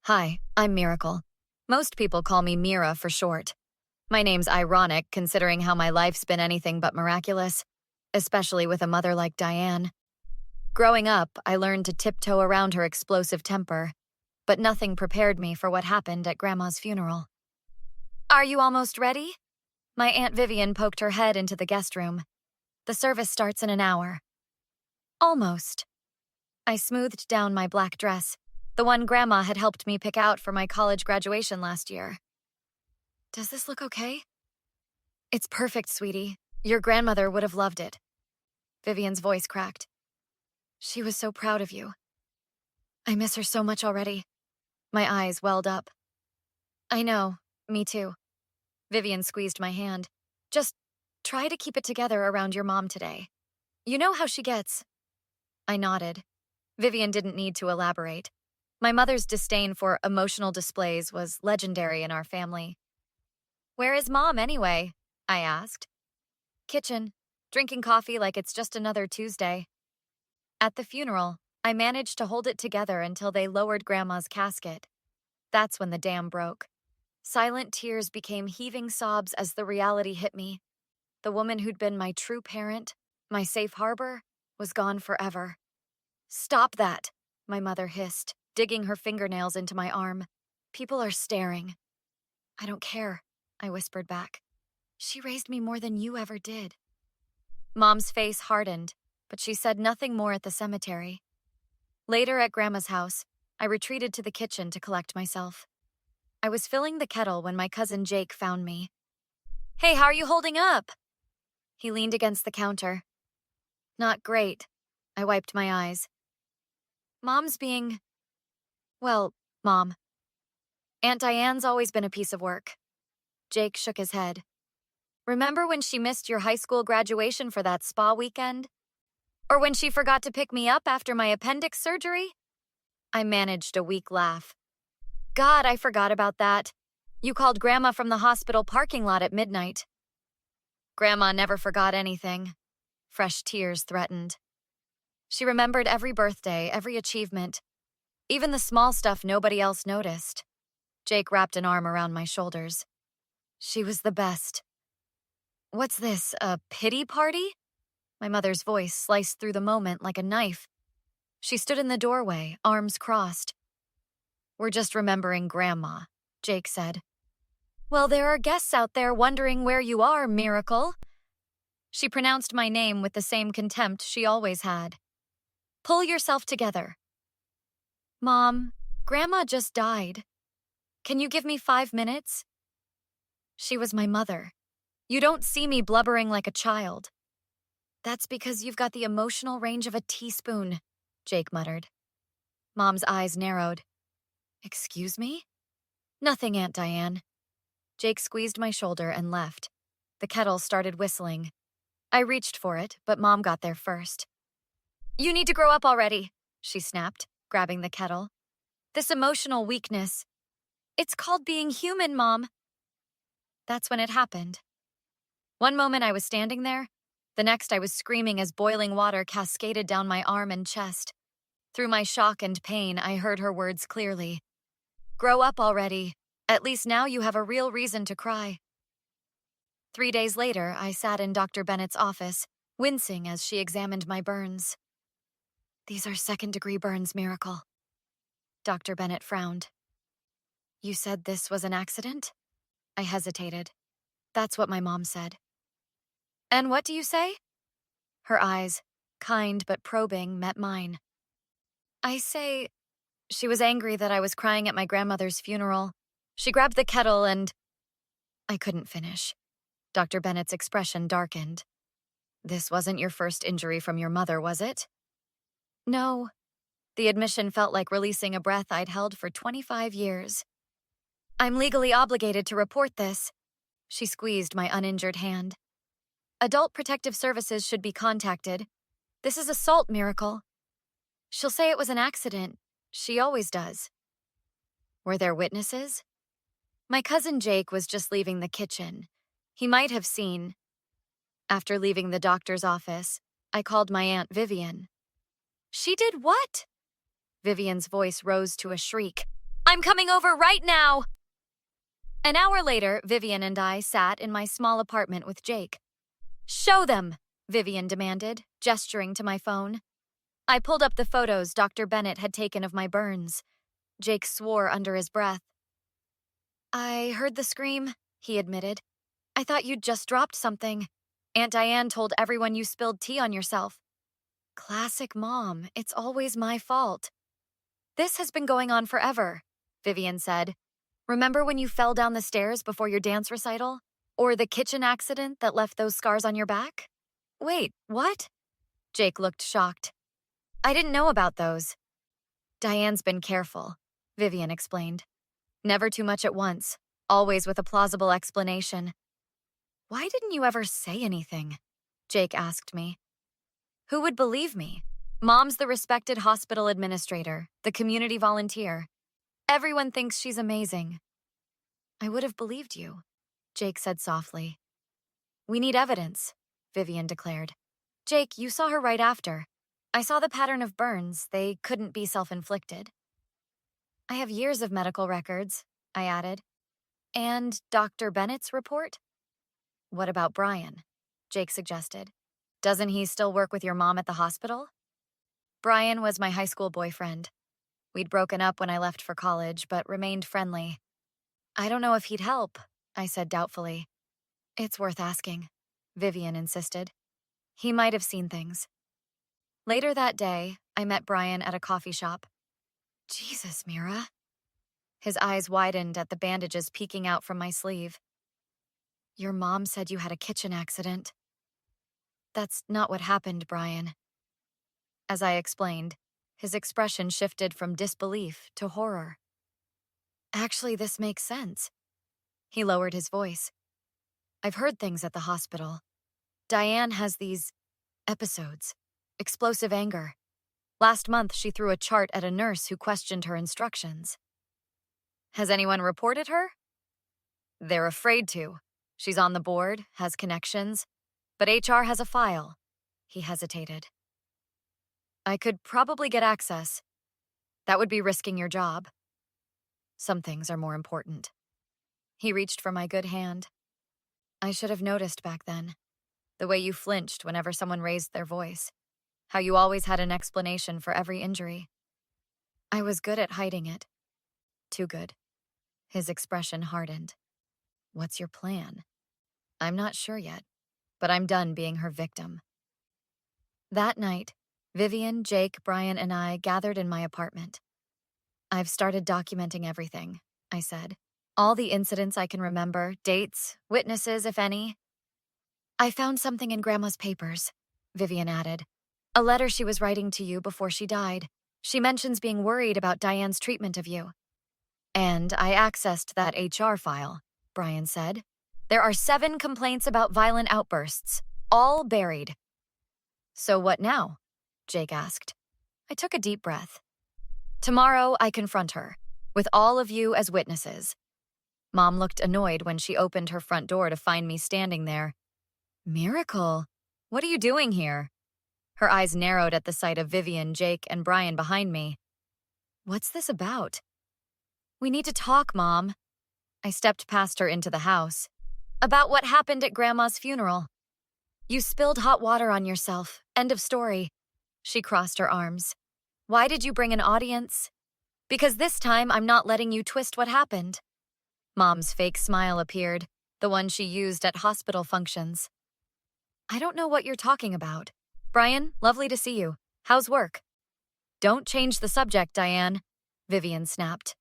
Hi, I'm Miracle. Most people call me Mira for short. My name's ironic considering how my life's been anything but miraculous, especially with a mother like Diane. Growing up, I learned to tiptoe around her explosive temper, but nothing prepared me for what happened at Grandma's funeral. Are you almost ready? My Aunt Vivian poked her head into the guest room. The service starts in an hour. Almost. I smoothed down my black dress, the one Grandma had helped me pick out for my college graduation last year. Does this look okay? It's perfect, sweetie. Your grandmother would have loved it. Vivian's voice cracked. She was so proud of you. I miss her so much already. My eyes welled up. I know, me too. Vivian squeezed my hand. Just try to keep it together around your mom today. You know how she gets. I nodded. Vivian didn't need to elaborate. My mother's disdain for emotional displays was legendary in our family. Where is Mom anyway? I asked. Kitchen, drinking coffee like it's just another Tuesday. At the funeral, I managed to hold it together until they lowered Grandma's casket. That's when the dam broke. Silent tears became heaving sobs as the reality hit me. The woman who'd been my true parent, my safe harbor, was gone forever. Stop that, my mother hissed, digging her fingernails into my arm. People are staring. I don't care, I whispered back. She raised me more than you ever did. Mom's face hardened, but she said nothing more at the cemetery. Later at Grandma's house, I retreated to the kitchen to collect myself. I was filling the kettle when my cousin Jake found me. Hey, how are you holding up? He leaned against the counter. Not great. I wiped my eyes. Mom's being... Well, Mom. Aunt Diane's always been a piece of work. Jake shook his head. Remember when she missed your high school graduation for that spa weekend? Or when she forgot to pick me up after my appendix surgery? I managed a weak laugh. God, I forgot about that. You called Grandma from the hospital parking lot at midnight. Grandma never forgot anything. Fresh tears threatened. She remembered every birthday, every achievement, even the small stuff nobody else noticed. Jake wrapped an arm around my shoulders. She was the best. What's this, a pity party? My mother's voice sliced through the moment like a knife. She stood in the doorway, arms crossed. We're just remembering Grandma, Jake said. Well, there are guests out there wondering where you are, Miracle. She pronounced my name with the same contempt she always had. Pull yourself together. Mom, Grandma just died. Can you give me 5 minutes? She was my mother. You don't see me blubbering like a child. That's because you've got the emotional range of a teaspoon, Jake muttered. Mom's eyes narrowed. Excuse me? Nothing, Aunt Diane. Jake squeezed my shoulder and left. The kettle started whistling. I reached for it, but Mom got there first. You need to grow up already, she snapped, grabbing the kettle. This emotional weakness. It's called being human, Mom. That's when it happened. One moment I was standing there, the next I was screaming as boiling water cascaded down my arm and chest. Through my shock and pain, I heard her words clearly. Grow up already. At least now you have a real reason to cry. 3 days later, I sat in Dr. Bennett's office, wincing as she examined my burns. These are second-degree burns, Miracle. Dr. Bennett frowned. You said this was an accident? I hesitated. That's what my mom said. And what do you say? Her eyes, kind but probing, met mine. I say... She was angry that I was crying at my grandmother's funeral. She grabbed the kettle and... I couldn't finish. Dr. Bennett's expression darkened. This wasn't your first injury from your mother, was it? No. The admission felt like releasing a breath I'd held for 25 years. I'm legally obligated to report this. She squeezed my uninjured hand. Adult Protective Services should be contacted. This is assault, Miracle. She'll say it was an accident. She always does. Were there witnesses? My cousin Jake was just leaving the kitchen. He might have seen. After leaving the doctor's office, I called my Aunt Vivian. She did what? Vivian's voice rose to a shriek. I'm coming over right now! An hour later, Vivian and I sat in my small apartment with Jake. Show them, Vivian demanded, gesturing to my phone. I pulled up the photos Dr. Bennett had taken of my burns. Jake swore under his breath. I heard the scream, he admitted. I thought you'd just dropped something. Aunt Diane told everyone you spilled tea on yourself. Classic mom, it's always my fault. This has been going on forever, Vivian said. Remember when you fell down the stairs before your dance recital? Or the kitchen accident that left those scars on your back? Wait, what? Jake looked shocked. I didn't know about those. Diane's been careful, Vivian explained. Never too much at once, always with a plausible explanation. Why didn't you ever say anything? Jake asked me. Who would believe me? Mom's the respected hospital administrator, the community volunteer. Everyone thinks she's amazing. I would have believed you, Jake said softly. We need evidence, Vivian declared. Jake, you saw her right after. I saw the pattern of burns. They couldn't be self-inflicted. I have years of medical records, I added. And Dr. Bennett's report? What about Brian? Jake suggested. Doesn't he still work with your mom at the hospital? Brian was my high school boyfriend. We'd broken up when I left for college, but remained friendly. I don't know if he'd help, I said doubtfully. It's worth asking, Vivian insisted. He might have seen things. Later that day, I met Brian at a coffee shop. Jesus, Mira. His eyes widened at the bandages peeking out from my sleeve. Your mom said you had a kitchen accident. That's not what happened, Brian. As I explained, his expression shifted from disbelief to horror. Actually, this makes sense. He lowered his voice. I've heard things at the hospital. Diane has these episodes, explosive anger. Last month, she threw a chart at a nurse who questioned her instructions. Has anyone reported her? They're afraid to. She's on the board, has connections, but HR has a file. He hesitated. I could probably get access. That would be risking your job. Some things are more important. He reached for my good hand. I should have noticed back then. The way you flinched whenever someone raised their voice. How you always had an explanation for every injury. I was good at hiding it. Too good. His expression hardened. What's your plan? I'm not sure yet, but I'm done being her victim. That night, Vivian, Jake, Brian, and I gathered in my apartment. I've started documenting everything, I said. All the incidents I can remember, dates, witnesses, if any. I found something in Grandma's papers, Vivian added. A letter she was writing to you before she died. She mentions being worried about Diane's treatment of you. And I accessed that HR file, Brian said. There are 7 complaints about violent outbursts, all buried. So what now? Jake asked. I took a deep breath. Tomorrow I confront her, with all of you as witnesses. Mom looked annoyed when she opened her front door to find me standing there. Miracle, what are you doing here? Her eyes narrowed at the sight of Vivian, Jake, and Brian behind me. What's this about? We need to talk, Mom. I stepped past her into the house. About what happened at Grandma's funeral. You spilled hot water on yourself. End of story. She crossed her arms. Why did you bring an audience? Because this time I'm not letting you twist what happened. Mom's fake smile appeared, the one she used at hospital functions. I don't know what you're talking about. Brian, lovely to see you. How's work? Don't change the subject, Diane, Vivian snapped.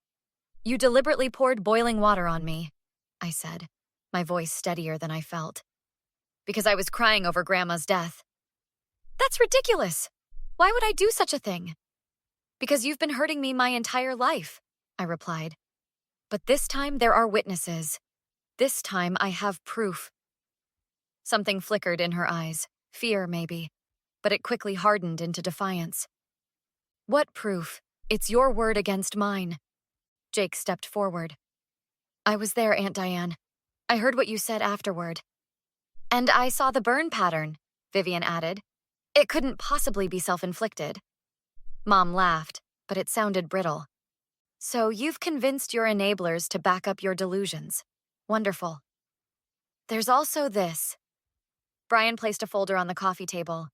You deliberately poured boiling water on me, I said, my voice steadier than I felt. Because I was crying over Grandma's death. That's ridiculous. Why would I do such a thing? Because you've been hurting me my entire life, I replied. But this time there are witnesses. This time I have proof. Something flickered in her eyes, fear maybe, but it quickly hardened into defiance. What proof? It's your word against mine. Jake stepped forward. I was there, Aunt Diane. I heard what you said afterward. And I saw the burn pattern, Vivian added. It couldn't possibly be self-inflicted. Mom laughed, but it sounded brittle. So you've convinced your enablers to back up your delusions. Wonderful. There's also this. Brian placed a folder on the coffee table.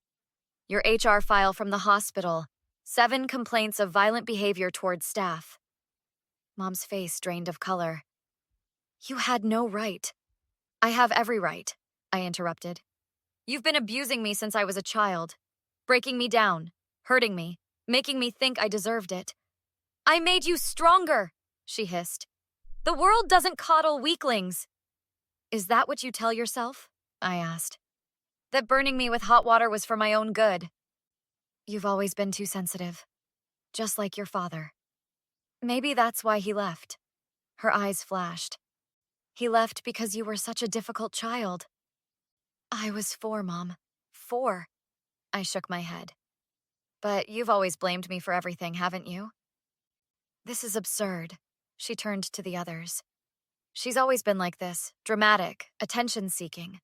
Your HR file from the hospital. 7 complaints of violent behavior towards staff. Mom's face drained of color. You had no right. I have every right, I interrupted. You've been abusing me since I was a child, breaking me down, hurting me, making me think I deserved it. I made you stronger, she hissed. The world doesn't coddle weaklings. Is that what you tell yourself? I asked. That burning me with hot water was for my own good. You've always been too sensitive, just like your father. Maybe that's why he left. Her eyes flashed. He left because you were such a difficult child. I was 4, Mom. 4. I shook my head. But you've always blamed me for everything, haven't you? This is absurd. She turned to the others. She's always been like this, dramatic, attention-seeking.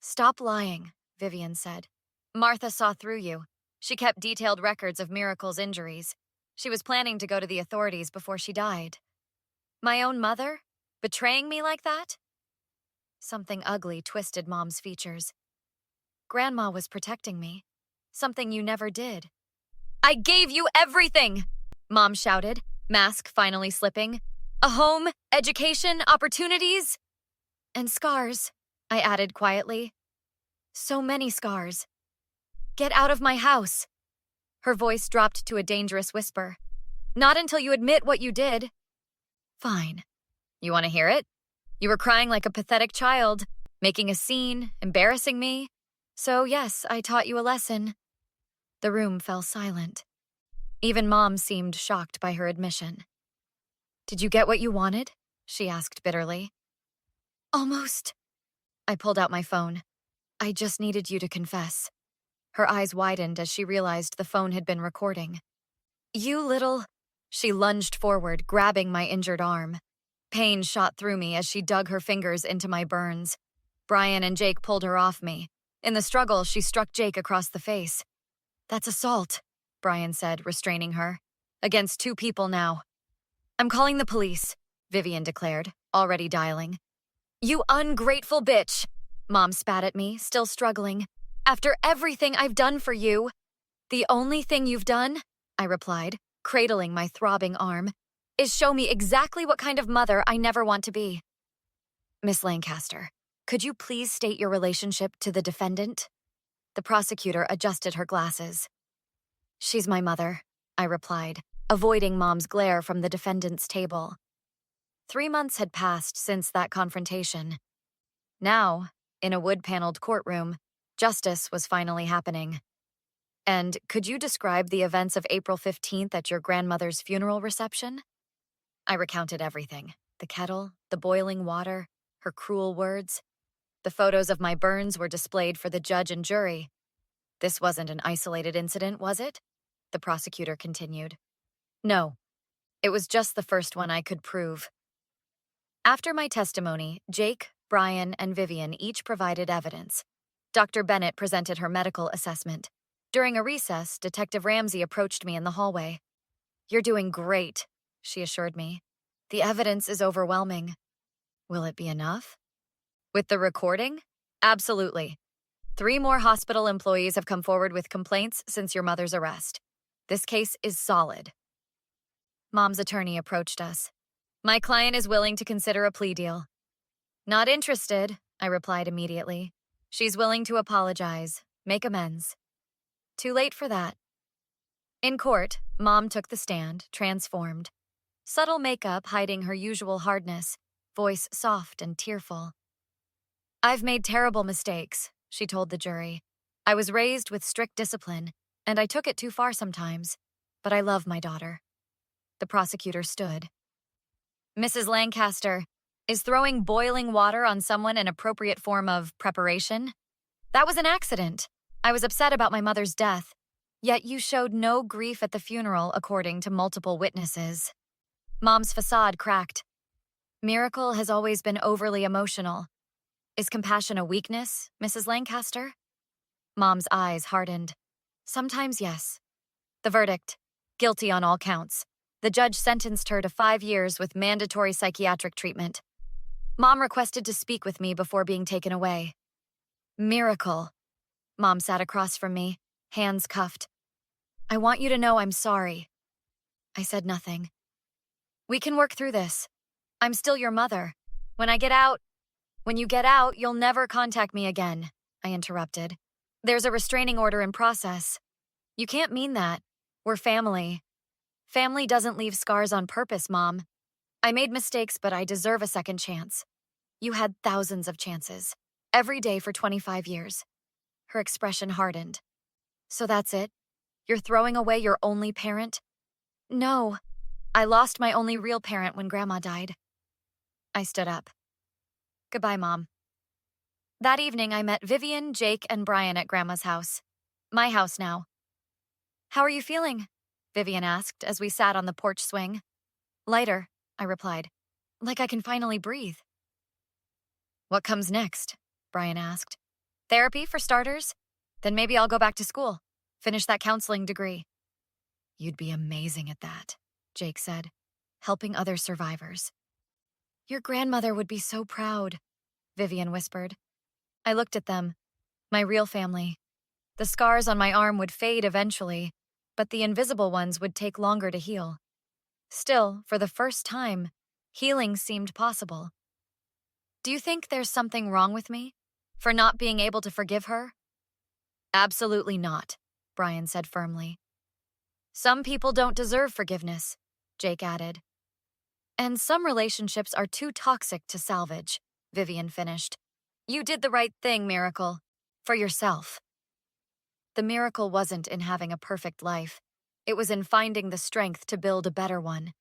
Stop lying, Vivian said. Martha saw through you. She kept detailed records of Miracle's injuries. She was planning to go to the authorities before she died. My own mother? Betraying me like that? Something ugly twisted Mom's features. Grandma was protecting me. Something you never did. I gave you everything! Mom shouted, mask finally slipping. A home, education, opportunities. And scars, I added quietly. So many scars. Get out of my house. Her voice dropped to a dangerous whisper. Not until you admit what you did. Fine. You want to hear it? You were crying like a pathetic child, making a scene, embarrassing me. So yes, I taught you a lesson. The room fell silent. Even Mom seemed shocked by her admission. Did you get what you wanted? She asked bitterly. Almost. I pulled out my phone. I just needed you to confess. Her eyes widened as she realized the phone had been recording. You little... She lunged forward, grabbing my injured arm. Pain shot through me as she dug her fingers into my burns. Brian and Jake pulled her off me. In the struggle, she struck Jake across the face. That's assault, Brian said, restraining her. Against 2 people now. I'm calling the police, Vivian declared, already dialing. You ungrateful bitch, Mom spat at me, still struggling. After everything I've done for you. The only thing you've done, I replied, cradling my throbbing arm, is show me exactly what kind of mother I never want to be. Miss Lancaster, could you please state your relationship to the defendant? The prosecutor adjusted her glasses. She's my mother, I replied, avoiding Mom's glare from the defendant's table. 3 months had passed since that confrontation. Now, in a wood-paneled courtroom, justice was finally happening. And could you describe the events of April 15th at your grandmother's funeral reception? I recounted everything. The kettle, the boiling water, her cruel words. The photos of my burns were displayed for the judge and jury. This wasn't an isolated incident, was it? The prosecutor continued. No, it was just the first one I could prove. After my testimony, Jake, Brian, and Vivian each provided evidence. Dr. Bennett presented her medical assessment. During a recess, Detective Ramsey approached me in the hallway. You're doing great, she assured me. The evidence is overwhelming. Will it be enough? With the recording? Absolutely. 3 more hospital employees have come forward with complaints since your mother's arrest. This case is solid. Mom's attorney approached us. My client is willing to consider a plea deal. Not interested, I replied immediately. She's willing to apologize, make amends. Too late for that. In court, Mom took the stand, transformed. Subtle makeup hiding her usual hardness, voice soft and tearful. I've made terrible mistakes, she told the jury. I was raised with strict discipline, and I took it too far sometimes, but I love my daughter. The prosecutor stood. Mrs. Lancaster, is throwing boiling water on someone an appropriate form of preparation? That was an accident. I was upset about my mother's death, yet you showed no grief at the funeral according to multiple witnesses. Mom's facade cracked. Miracle has always been overly emotional. Is compassion a weakness, Mrs. Lancaster? Mom's eyes hardened. Sometimes yes. The verdict, guilty on all counts. The judge sentenced her to 5 years with mandatory psychiatric treatment. Mom requested to speak with me before being taken away. Miracle. Mom sat across from me, hands cuffed. I want you to know I'm sorry. I said nothing. We can work through this. I'm still your mother. When you get out, you'll never contact me again, I interrupted. There's a restraining order in process. You can't mean that. We're family. Family doesn't leave scars on purpose, Mom. I made mistakes, but I deserve a second chance. You had thousands of chances, every day for 25 years. Her expression hardened. So that's it? You're throwing away your only parent? No. I lost my only real parent when Grandma died. I stood up. Goodbye, Mom. That evening, I met Vivian, Jake, and Brian at Grandma's house. My house now. How are you feeling? Vivian asked as we sat on the porch swing. Lighter, I replied. Like I can finally breathe. What comes next? Brian asked. Therapy, for starters? Then maybe I'll go back to school. Finish that counseling degree. You'd be amazing at that, Jake said, helping other survivors. Your grandmother would be so proud, Vivian whispered. I looked at them, my real family. The scars on my arm would fade eventually, but the invisible ones would take longer to heal. Still, for the first time, healing seemed possible. Do you think there's something wrong with me? For not being able to forgive her? Absolutely not, Brian said firmly. Some people don't deserve forgiveness, Jake added. And some relationships are too toxic to salvage, Vivian finished. You did the right thing, Miracle. For yourself. The miracle wasn't in having a perfect life. It was in finding the strength to build a better one.